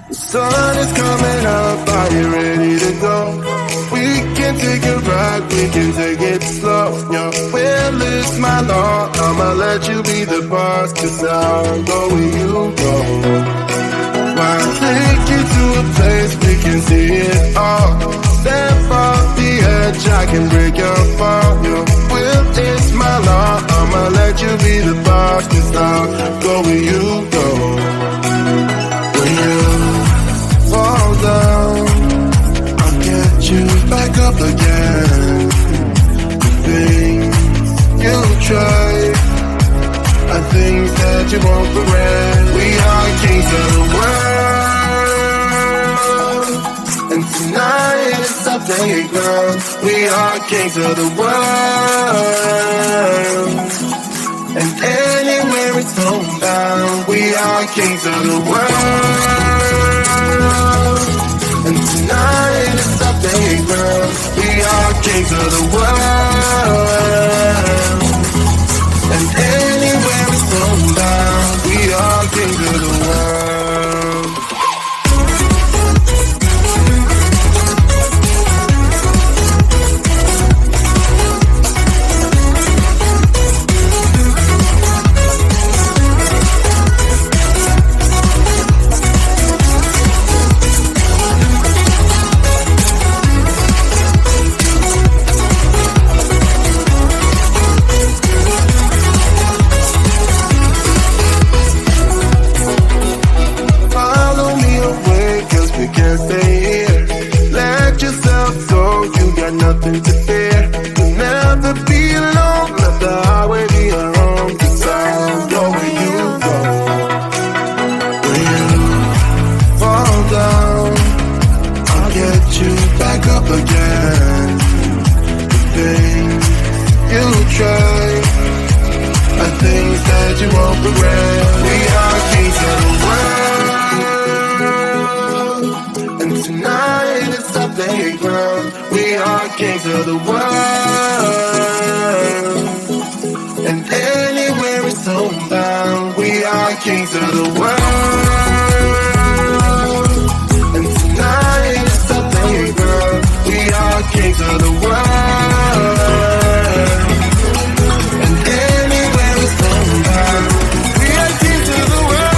Sun is coming up, are you ready to go? We can take a ride, we can take it slow. Your will is my law, I'ma let you be the boss, 'cause I'll go where you go. I'll take you to a place we can see it all. Step off the edge, I can break your fall. Your will is my law, I'ma let you be the boss, 'cause I'll go where you go. When you fall down, I'll get you back up again. The things you try are things that you won't regret. We are kings of the world, and tonight is our playground. We are kings of the world, and anywhere it's homebound. We are kings of the world, and tonight is our playground. We are kings of the world, and anywhere it's homebound. We are kings of the world. Nothing to fear. You'll never be alone. Let the highway be your home, 'cause I'll go where you go. When you fall down, I'll get you back up again. The things you try are things that you won't regret. We are kings of the world, and tonight it's our playground. We are kings of the world, and anywhere it's homebound. We are kings of the world, and tonight it's our playground. We are kings of the world, and anywhere it's homebound. We are kings of the world.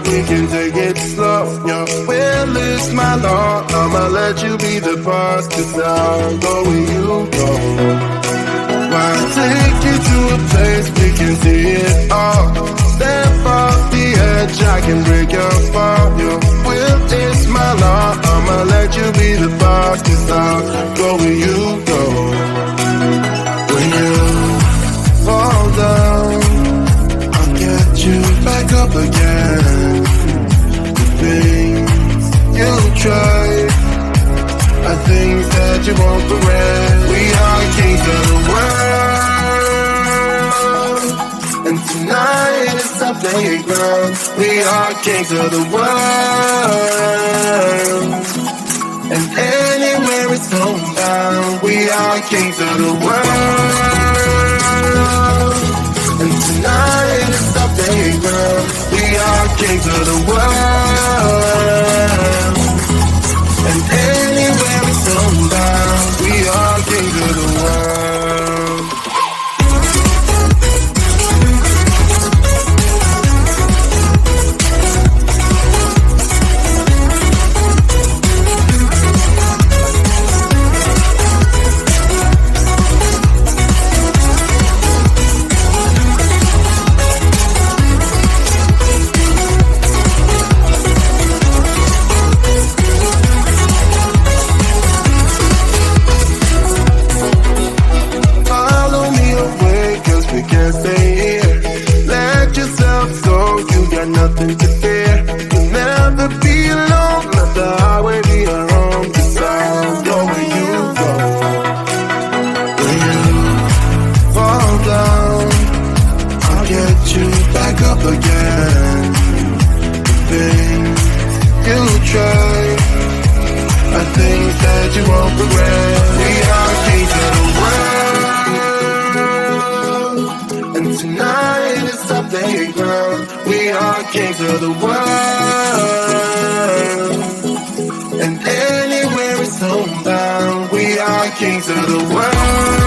ride, we can take it slow. Your will is my law, I'ma let you be the boss, 'cause I'll go where you go. Why take you to a place we can see it all? Step off the edge, I can break your fall. Your will is my law, I'ma let you be the boss, 'cause I'll go where you go. When you fall down, I'll get you back up again. The things you try are things that you won't regret. We are kings of the world, and tonight is our playground. We are kings of the world, and anywhere it's homebound. We are kings of the world, and tonight is our playground. We are kings of the world, and anywhere it's homebound. We are kings of the world. Nothing to fear. You'll never be alone. Let the highway be your home, 'cause I'll go where you go. When you fall down, I'll get you back up again. The things you try are things that you won't regret. We are kings of the world, and tonight is our playground. We are kings of the world, and anywhere it's homebound. We are kings of the world.